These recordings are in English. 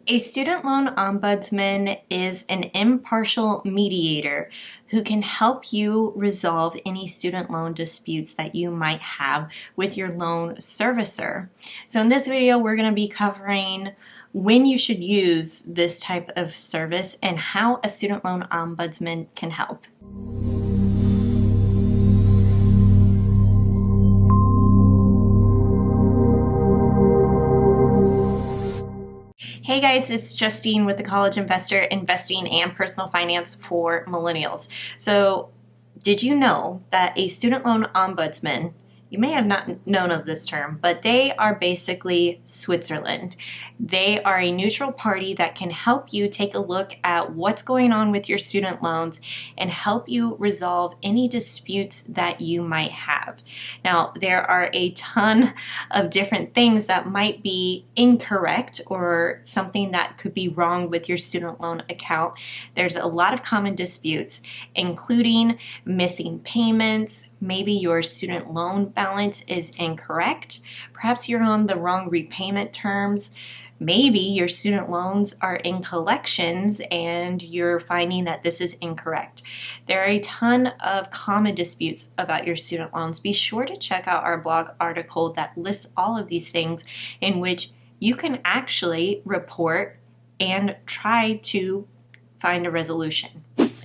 A student loan ombudsman is an impartial mediator who can help you resolve any student loan disputes that you might have with your loan servicer. So in this video, we're going to be covering when you should use this type of service and how a student loan ombudsman can help. Hey guys, it's Justine with the College Investor, Investing and Personal Finance for Millennials. So did you know that a student loan ombudsman, you may have not known of this term, but they are basically Switzerland. They are a neutral party that can help you take a look at what's going on with your student loans and help you resolve any disputes that you might have. Now, there are a ton of different things that might be incorrect or something that could be wrong with your student loan account. There's a lot of common disputes, including missing payments. Maybe your student loan balance is incorrect. Perhaps you're on the wrong repayment terms. Maybe your student loans are in collections and you're finding that this is incorrect. There are a ton of common disputes about your student loans. Be sure to check out our blog article that lists all of these things in which you can actually report and try to find a resolution.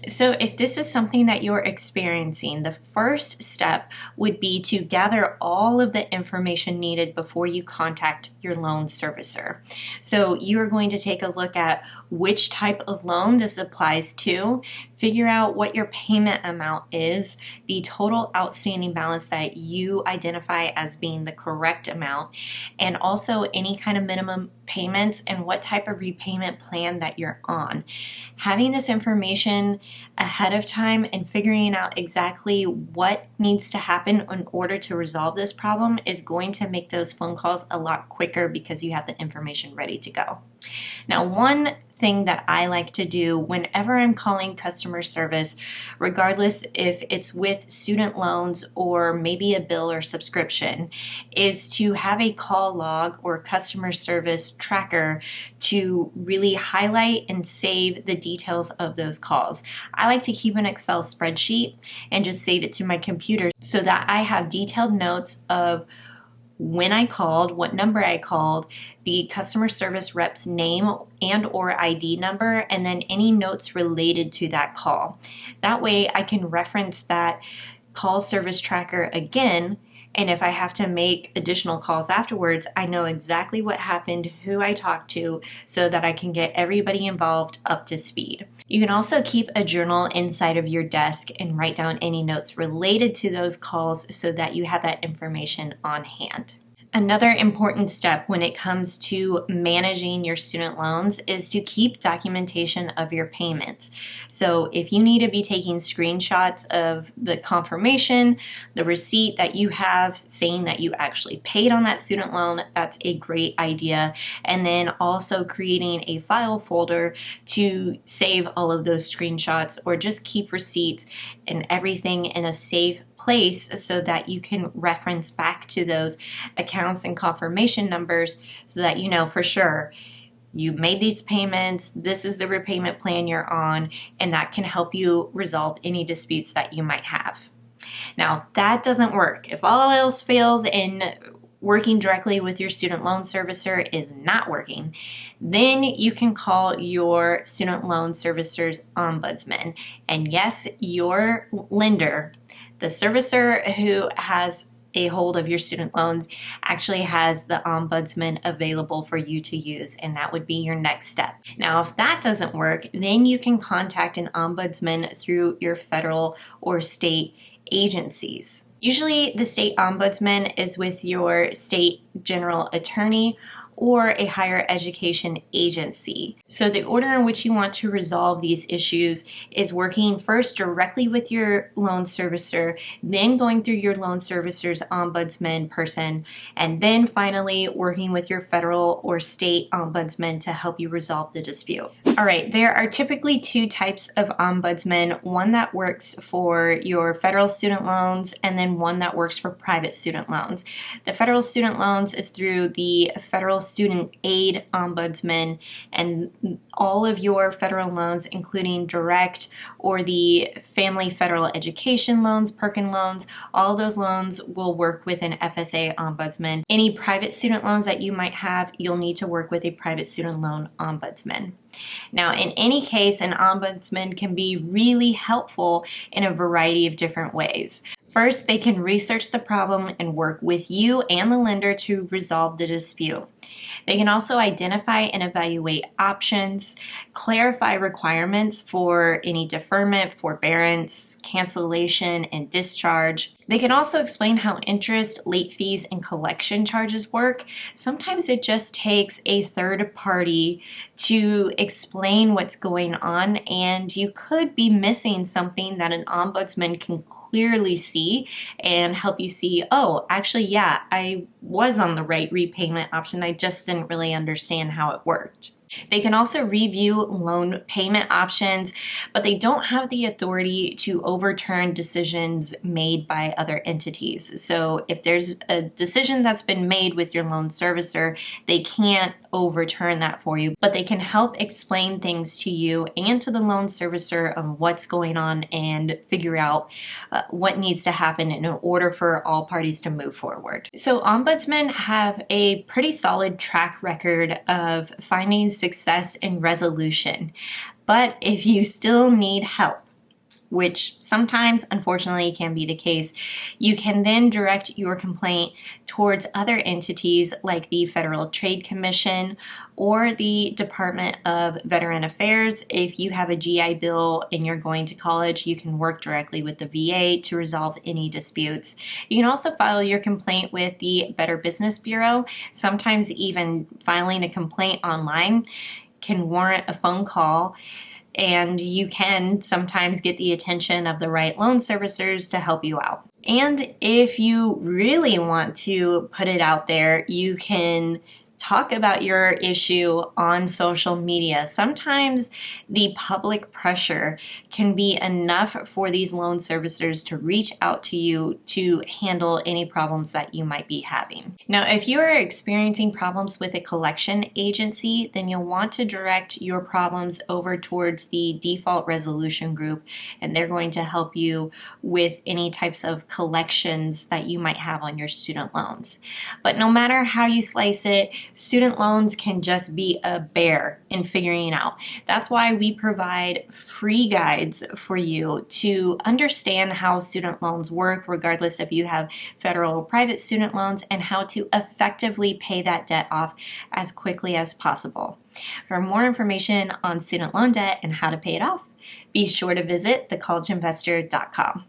So if this is something that you're experiencing, the first step would be to gather all of the information needed before you contact your loan servicer. So you're going to take a look at which type of loan this applies to, figure out what your payment amount is, the total outstanding balance that you identify as being the correct amount, and also any kind of minimum payments and what type of repayment plan that you're on. Having this information ahead of time and figuring out exactly what needs to happen in order to resolve this problem is going to make those phone calls a lot quicker because you have the information ready to go. Now, one thing that I like to do whenever I'm calling customer service, regardless if it's with student loans or maybe a bill or subscription, is to have a call log or customer service tracker to really highlight and save the details of those calls. I like to keep an Excel spreadsheet and just save it to my computer so that I have detailed notes of when I called, what number I called, the customer service rep's name and or ID number, and then any notes related to that call. That way I can reference that call service tracker again, and if I have to make additional calls afterwards, I know exactly what happened, who I talked to, so that I can get everybody involved up to speed. You can also keep a journal inside of your desk and write down any notes related to those calls so that you have that information on hand. Another important step when it comes to managing your student loans is to keep documentation of your payments. So if you need to be taking screenshots of the confirmation, the receipt that you have saying that you actually paid on that student loan, that's a great idea. And then also creating a file folder to save all of those screenshots or just keep receipts and everything in a safe place so that you can reference back to those accounts and confirmation numbers so that you know for sure you made these payments, this is the repayment plan you're on, and that can help you resolve any disputes that you might have. Now, if that doesn't work, if all else fails and working directly with your student loan servicer is not working, then you can call your student loan servicer's ombudsman. And yes, your lender, the servicer who has a hold of your student loans, actually has the ombudsman available for you to use, and that would be your next step. Now, if that doesn't work, then you can contact an ombudsman through your federal or state agencies. Usually the state ombudsman is with your state general attorney or a higher education agency. So the order in which you want to resolve these issues is working first directly with your loan servicer, then going through your loan servicer's ombudsman person, and then finally working with your federal or state ombudsman to help you resolve the dispute. All All right, there are typically two types of ombudsman, one that works for your federal student loans and then one that works for private student loans. The federal student loans is through the Federal Student Aid Ombudsman, and all of your federal loans, including direct or the Family Federal Education loans, Perkin loans, all those loans will work with an FSA ombudsman. Any private student loans that you might have, you'll need to work with a private student loan ombudsman. Now, in any case, an ombudsman can be really helpful in a variety of different ways. First, they can research the problem and work with you and the lender to resolve the dispute. They can also identify and evaluate options, clarify requirements for any deferment, forbearance, cancellation, and discharge. They can also explain how interest, late fees, and collection charges work. Sometimes it just takes a third party to explain what's going on, and you could be missing something that an ombudsman can clearly see and help you see, oh, actually, yeah, I was on the right repayment option. I just didn't really understand how it worked. They can also review loan payment options, but they don't have the authority to overturn decisions made by other entities. So if there's a decision that's been made with your loan servicer, they can't overturn that for you, but they can help explain things to you and to the loan servicer on what's going on and figure out what needs to happen in order for all parties to move forward. So ombudsmen have a pretty solid track record of finding success in resolution. But if you still need help, which sometimes unfortunately can be the case, you can then direct your complaint towards other entities like the Federal Trade Commission or the Department of Veteran Affairs. If you have a GI Bill and you're going to college, you can work directly with the VA to resolve any disputes. You can also file your complaint with the Better Business Bureau. Sometimes even filing a complaint online can warrant a phone call, and you can sometimes get the attention of the right loan servicers to help you out. And if you really want to put it out there, you can talk about your issue on social media. Sometimes the public pressure can be enough for these loan servicers to reach out to you to handle any problems that you might be having. Now, if you are experiencing problems with a collection agency, then you'll want to direct your problems over towards the default resolution group, and they're going to help you with any types of collections that you might have on your student loans. But no matter how you slice it, student loans can just be a bear in figuring it out. That's why we provide free guides for you to understand how student loans work, regardless if you have federal or private student loans, and how to effectively pay that debt off as quickly as possible. For more information on student loan debt and how to pay it off, be sure to visit thecollegeinvestor.com.